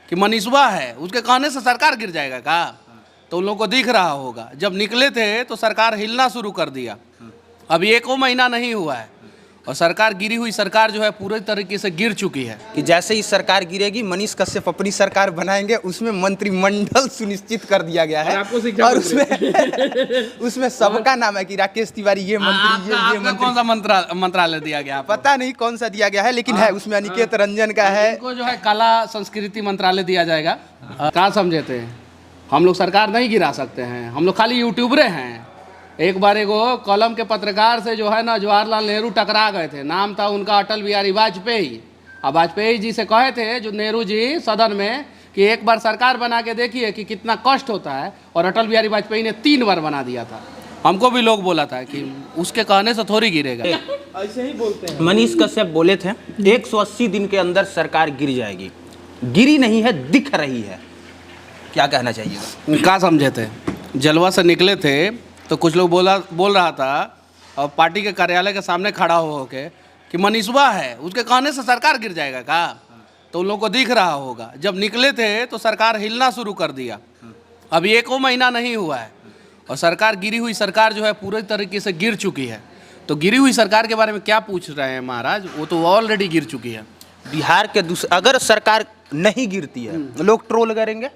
कि मनीषवा है, उसके कहने से सरकार गिर जाएगा का? तो उन लोगों को दिख रहा होगा, जब निकले थे तो सरकार हिलना शुरू कर दिया। अभी 1 महीना नहीं हुआ है और सरकार गिरी हुई सरकार जो है पूरे तरीके से गिर चुकी है। कि जैसे ही सरकार गिरेगी मनीष कश्यप अपनी सरकार बनाएंगे, उसमें मंत्रिमंडल सुनिश्चित कर दिया गया है और उसमें सबका नाम है कि राकेश तिवारी ये मंत्री, ये मंत्री। कौन सा मंत्रालय दिया गया? पता नहीं कौन सा दिया गया है, लेकिन है उसमें अनिकेत रंजन का है। इनको जो है कला संस्कृति मंत्रालय दिया जाएगा। कहाँ समझे थे? हम लोग सरकार नहीं गिरा सकते हैं, हम लोग खाली यूट्यूबरे हैं। एक बार एगो कॉलम के पत्रकार से जो है ना जवाहरलाल नेहरू टकरा गए थे, नाम था उनका अटल बिहारी वाजपेयी। अब वाजपेयी जी से कहे थे जो नेहरू जी सदन में कि एक बार सरकार बना के देखिए कि कितना कष्ट होता है, और अटल बिहारी वाजपेयी ने 3 बार बना दिया था। हमको भी लोग बोला था कि उसके कहने से थोड़ी गिरेगा, ऐसे ही बोलते हैं। मनीष कश्यप बोले थे 180 दिन के अंदर सरकार गिर जाएगी, गिरी नहीं है, दिख रही है। क्या कहना चाहिए? क्या समझे थे? जलवा से निकले थे तो कुछ लोग बोल रहा था और पार्टी के कार्यालय के सामने खड़ा हो के कि मनीषवा है, उसके कहने से सरकार गिर जाएगा का? तो उन लोगों को दिख रहा होगा, जब निकले थे तो सरकार हिलना शुरू कर दिया। अभी 1 महीना नहीं हुआ है और सरकार गिरी हुई सरकार जो है पूरे तरीके से गिर चुकी है। तो गिरी हुई सरकार के बारे में क्या पूछ रहे हैं महाराज? वो तो ऑलरेडी गिर चुकी है। बिहार के अगर सरकार नहीं गिरती है, लोग ट्रोल करेंगे,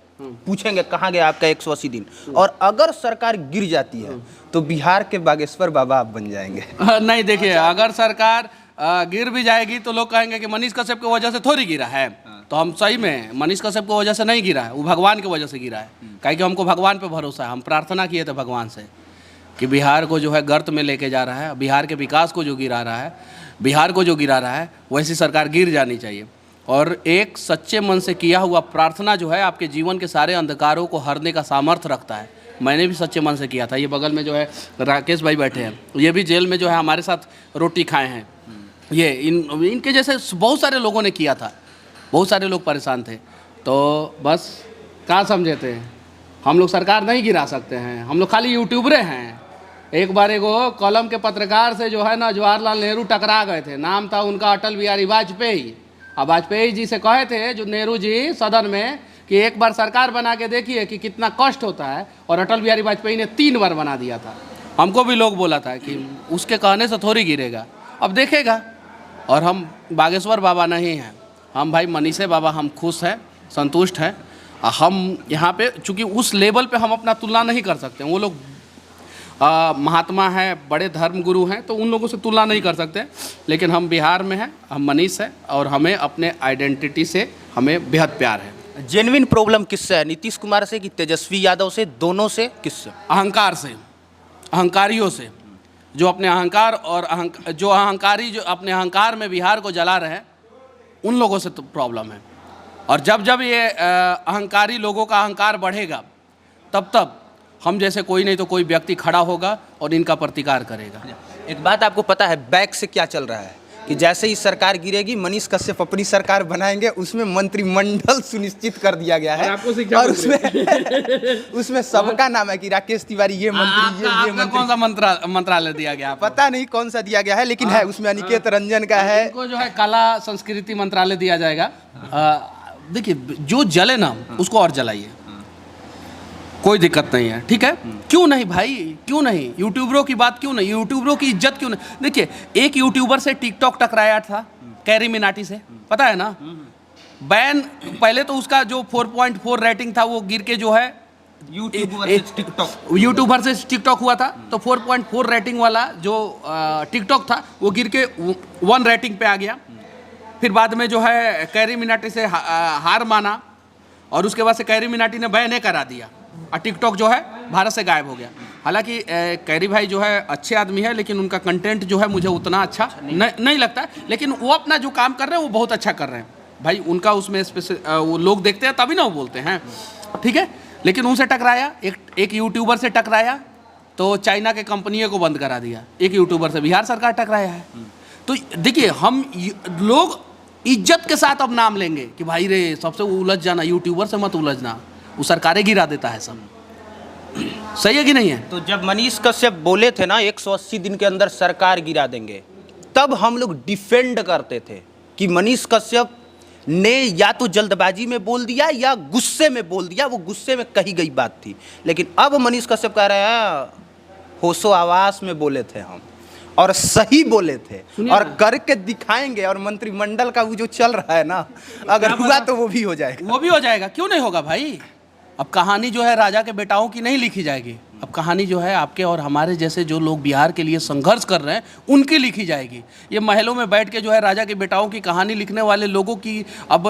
पूछेंगे कहाँ गया आपका 180 दिन। और अगर सरकार गिर जाती है तो बिहार के बागेश्वर बाबा आप बन जाएंगे। नहीं, देखिए, अगर सरकार गिर भी जाएगी तो लोग कहेंगे कि मनीष कश्यप की वजह से थोड़ी गिरा है। तो हम सही में मनीष कश्यप की वजह से नहीं गिरा है, वो भगवान की वजह से गिरा है। काहे कि हमको भगवान पे भरोसा है। हम प्रार्थना किए थे भगवान से कि बिहार को जो है गर्त में लेके जा रहा है, बिहार के विकास को जो गिरा रहा है, बिहार को जो गिरा रहा है, वैसी सरकार गिर जानी चाहिए। और एक सच्चे मन से किया हुआ प्रार्थना जो है आपके जीवन के सारे अंधकारों को हरने का सामर्थ्य रखता है। मैंने भी सच्चे मन से किया था। ये बगल में जो है राकेश भाई बैठे हैं, ये भी जेल में जो है हमारे साथ रोटी खाए हैं। ये इनके जैसे बहुत सारे लोगों ने किया था, बहुत सारे लोग परेशान थे। तो बस कहाँ समझे थे? हम लोग सरकार नहीं गिरा सकते हैं, हम लोग खाली यूट्यूबरे हैं। एक बार एगो कॉलम के पत्रकार से जो है ना जवाहरलाल नेहरू टकरा गए थे, नाम था उनका अटल बिहारी वाजपेयी। अब वाजपेयी जी से कहे थे जो नेहरू जी सदन में कि एक बार सरकार बना के देखिए कि कितना कष्ट होता है, और अटल बिहारी वाजपेयी ने 3 बार बना दिया था। हमको भी लोग बोला था कि उसके कहने से थोड़ी गिरेगा, अब देखेगा। और हम बागेश्वर बाबा नहीं हैं, हम भाई मनीषे बाबा, हम खुश हैं, संतुष्ट हैं। हम यहाँ पे चूँकि उस लेवल पे हम अपना तुलना नहीं कर सकते। वो लोग महात्मा हैं, बड़े धर्म गुरु हैं, तो उन लोगों से तुलना नहीं कर सकते। लेकिन हम बिहार में हैं, हम मनीष हैं, और हमें अपने आइडेंटिटी से हमें बेहद प्यार है। जेन्युइन प्रॉब्लम किससे है? नीतीश कुमार से कि तेजस्वी यादव से? दोनों से? किससे? अहंकार से, अहंकारियों से, जो अपने अहंकार और जो अहंकारी जो अपने अहंकार में बिहार को जला रहे हैं, उन लोगों से तो प्रॉब्लम है। और जब जब ये अहंकारी लोगों का अहंकार बढ़ेगा, तब तब हम जैसे कोई नहीं तो कोई व्यक्ति खड़ा होगा और इनका प्रतिकार करेगा। एक बात आपको पता है बैक से क्या चल रहा है? कि जैसे ही सरकार गिरेगी मनीष कश्यप अपनी सरकार बनाएंगे, उसमें मंत्रिमंडल सुनिश्चित कर दिया गया है और उसमें सबका नाम है कि राकेश तिवारी ये मंत्री, ये मंत्री। कौन सा मंत्रालय दिया गया? पता नहीं कौन सा दिया गया है, लेकिन है उसमें अनिकेत रंजन का है। इनको जो है कला संस्कृति मंत्रालय दिया जाएगा। देखिए, जो जले ना उसको और जलाइए, कोई दिक्कत नहीं है, ठीक है? क्यों नहीं भाई, क्यों नहीं? यूट्यूबरों की बात क्यों नहीं? यूट्यूबरों की इज्जत क्यों नहीं? देखिए, एक यूट्यूबर से टिकटॉक टकराया था, कैरी मिनाटी से, पता है ना? बैन, पहले तो उसका जो 4.4 रेटिंग था वो गिर के जो है यूट्यूबर से टिकटॉक हुआ था, तो 4.4 रेटिंग वाला जो टिकटॉक था वो गिर के 1 रेटिंग पे आ गया। फिर बाद में जो है कैरी मिनाटी से हार माना, और उसके बाद से कैरी मिनाटी ने बैन करा दिया, और टिकटॉक जो है भारत से गायब हो गया। हालांकि कैरी भाई जो है अच्छे आदमी है, लेकिन उनका कंटेंट जो है मुझे उतना अच्छा नहीं लगता है। लेकिन वो अपना जो काम कर रहे हैं वो बहुत अच्छा कर रहे हैं भाई। उनका उसमें वो लोग देखते हैं तभी ना वो बोलते हैं, ठीक है? लेकिन उनसे टकराया, एक यूट्यूबर से टकराया तो चाइना के कंपनियों को बंद करा दिया। एक यूट्यूबर से बिहार सरकार टकराया है। तो देखिए, हम लोग इज्जत के साथ अब नाम लेंगे कि भाई रे सबसे उलझ जाना, यूट्यूबर से मत उलझना, वो सरकारें गिरा देता है सब। सही है कि नहीं है? तो जब मनीष कश्यप बोले थे ना 180 दिन के अंदर सरकार गिरा देंगे, तब हम लोग डिफेंड करते थे कि मनीष कश्यप ने या तो जल्दबाजी में बोल दिया या गुस्से में बोल दिया, वो गुस्से में कही गई बात थी। लेकिन अब मनीष कश्यप कह रहे हैं होशो आवास में बोले थे हम, और सही बोले थे, और करके दिखाएंगे। और मंत्रिमंडल का वो जो चल रहा है ना, अगर हुआ तो वो भी हो जाएगा। वो भी हो जाएगा, क्यों नहीं होगा भाई। अब कहानी जो है राजा के बेटाओं की नहीं लिखी जाएगी, अब कहानी जो है आपके और हमारे जैसे जो लोग बिहार के लिए संघर्ष कर रहे हैं उनकी लिखी जाएगी। ये महलों में बैठ के जो है राजा के बेटाओं की कहानी लिखने वाले लोगों की अब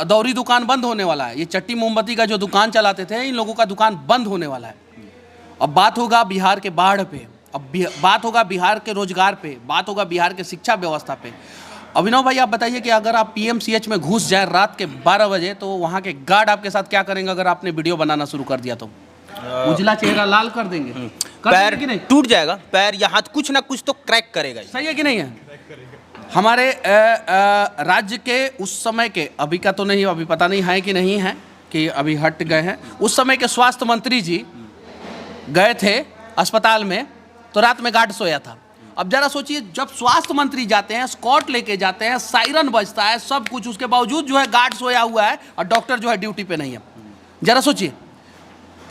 दौरी दुकान बंद होने वाला है। ये चट्टी मोमबत्ती का जो दुकान चलाते थे, इन लोगों का दुकान बंद होने वाला है। अब बात होगा बिहार के बाढ़ पे, अब बात होगा बिहार के रोजगार पे, बात होगा बिहार के शिक्षा व्यवस्था पे। अभिनव भाई आप बताइए कि अगर आप PMCH में घुस जाए रात के 12 बजे तो वहाँ के गार्ड आपके साथ क्या करेंगे अगर आपने वीडियो बनाना शुरू कर दिया तो? उजला चेहरा लाल कर देंगे, पैर कि नहीं टूट जाएगा, पैर या हाथ कुछ ना कुछ तो क्रैक करेगा। सही है कि नहीं है? हमारे राज्य के उस समय के, अभी का तो नहीं, अभी पता नहीं है कि नहीं है कि अभी हट गए हैं, उस समय के स्वास्थ्य मंत्री जी गए थे अस्पताल में तो रात में गार्ड सोया था। अब जरा सोचिए, जब स्वास्थ्य मंत्री जाते हैं, स्कॉट लेके जाते हैं, सायरन बजता है, सब कुछ, उसके बावजूद जो है गार्ड सोया हुआ है और डॉक्टर जो है ड्यूटी पे नहीं है। जरा सोचिए,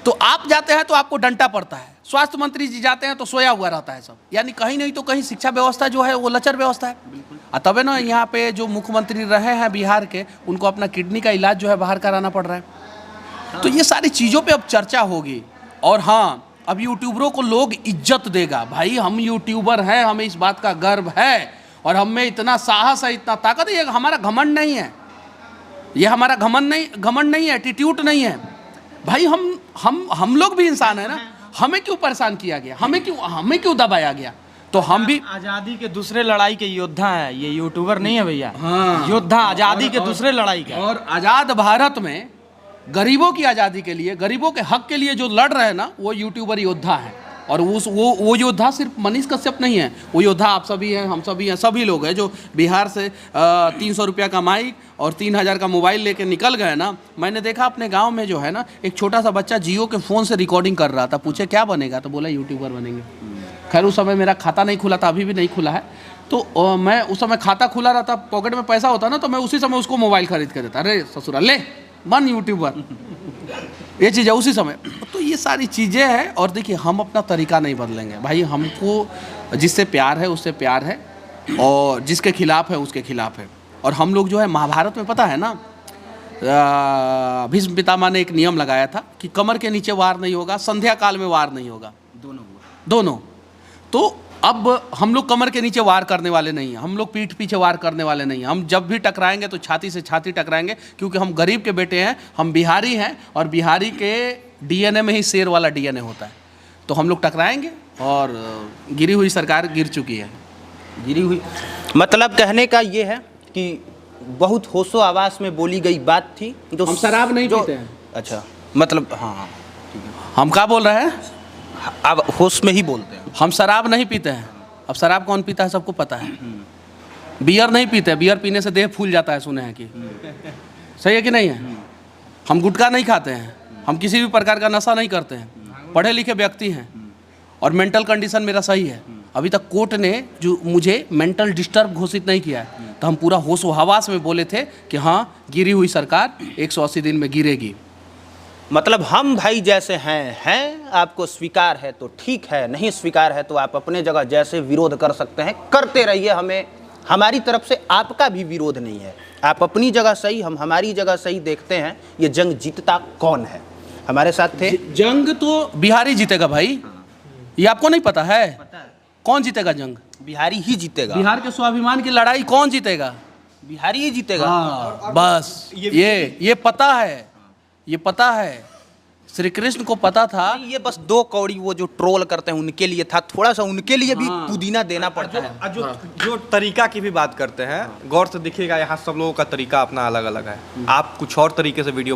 तो आप जाते हैं तो आपको डंटा पड़ता है, स्वास्थ्य मंत्री जी जाते हैं तो सोया हुआ रहता है सब। यानी कहीं नहीं तो कहीं शिक्षा व्यवस्था जो है वो लचर व्यवस्था है। तबे ना यहाँ पे जो मुख्यमंत्री रहे हैं बिहार के, उनको अपना किडनी का इलाज जो है बाहर कराना पड़ रहा है। तो ये सारी चीज़ों पे अब चर्चा होगी। और हाँ, अब यूट्यूबरों को लोग इज्जत देगा। भाई हम यूट्यूबर हैं, हमें इस बात का गर्व है और हम में इतना साहस है, इतना ताकत है। ये हमारा घमंड नहीं है, ये हमारा घमंड नहीं है, एटीट्यूड नहीं है। भाई हम लोग भी इंसान है ना, हमें क्यों परेशान किया गया, हमें क्यों दबाया गया? तो हम भी आजादी के दूसरे लड़ाई के योद्धा है, ये यूट्यूबर नहीं है भैया। हाँ, योद्धा आजादी के दूसरे लड़ाई का। और आज़ाद भारत में गरीबों की आज़ादी के लिए, गरीबों के हक के लिए जो लड़ रहे हैं ना, वो यूट्यूबर योद्धा है। और वो योद्धा सिर्फ मनीष कश्यप नहीं है, वो योद्धा आप सभी हैं, हम सभी हैं, सभी लोग हैं जो बिहार से 300 रुपया का माइक और 3000 का मोबाइल लेके निकल गए ना। मैंने देखा अपने गांव में जो है ना, एक छोटा सा बच्चा जियो के फ़ोन से रिकॉर्डिंग कर रहा था। पूछे क्या बनेगा, तो बोला यूट्यूबर बनेंगे। खैर उस समय मेरा खाता नहीं खुला था, अभी भी नहीं खुला है। तो मैं उस समय खाता खुला रहता, पॉकेट में पैसा होता ना, तो मैं उसी समय उसको मोबाइल खरीद के देता। अरे ससुरा ले बन यूट्यूबर, ये चीज़ है उसी समय। तो ये सारी चीज़ें हैं। और देखिए, हम अपना तरीका नहीं बदलेंगे भाई। हमको जिससे प्यार है उससे प्यार है, और जिसके खिलाफ है उसके खिलाफ है। और हम लोग जो है, महाभारत में पता है ना, भीष्म पितामह ने एक नियम लगाया था कि कमर के नीचे वार नहीं होगा, संध्या काल में वार नहीं होगा, दोनों। तो अब हम लोग कमर के नीचे वार करने वाले नहीं हैं, हम लोग पीठ पीछे वार करने वाले नहीं हैं। हम जब भी टकराएंगे तो छाती से छाती टकराएंगे, क्योंकि हम गरीब के बेटे हैं, हम बिहारी हैं, और बिहारी के DNA में ही शेर वाला DNA होता है। तो हम लोग टकराएंगे। और गिरी हुई सरकार गिर चुकी है, गिरी हुई मतलब कहने का ये है कि बहुत होशो आवास में बोली गई बात थी। जो हम शराब नहीं पीते हैं। अच्छा, मतलब हाँ, हम क्या बोल रहे हैं, अब होश में ही बोलते हैं। हम शराब नहीं पीते हैं। अब शराब कौन पीता है सबको पता है। बियर नहीं पीते, बियर पीने से देह फूल जाता है, सुने हैं कि सही है कि नहीं है। हम गुटखा नहीं खाते हैं, हम किसी भी प्रकार का नशा नहीं करते हैं, पढ़े लिखे व्यक्ति हैं, और मेंटल कंडीशन मेरा सही है। अभी तक कोर्ट ने जो मुझे मेंटल डिस्टर्ब घोषित नहीं किया है। तो हम पूरा होश व हवास में बोले थे कि हाँ, गिरी हुई सरकार 180 दिन में गिरेगी। मतलब हम भाई जैसे हैं, आपको स्वीकार है तो ठीक है, नहीं स्वीकार है तो आप अपने जगह जैसे विरोध कर सकते हैं, करते रहिए। हमें हमारी तरफ से आपका भी विरोध नहीं है। आप अपनी जगह सही, हम हमारी जगह सही। देखते हैं ये जंग जीतता कौन है। हमारे साथ थे। जंग तो बिहारी जीतेगा भाई, ये आपको नहीं पता है? कौन जीतेगा जंग? बिहारी ही जीतेगा। बिहार के स्वाभिमान की लड़ाई कौन जीतेगा? बिहारी ही जीतेगा। हाँ, बस ये पता है, ये पता है। श्री कृष्ण को पता था। ये बस 2 कौड़ी वो जो ट्रोल करते हैं उनके लिए था, थोड़ा सा उनके लिए भी पुदीना देना पड़ता है। जो तरीका की भी बात करते हैं, गौर से देखिएगा, यहाँ सब लोगों का तरीका अपना अलग अलग है। आप कुछ और तरीके से वीडियो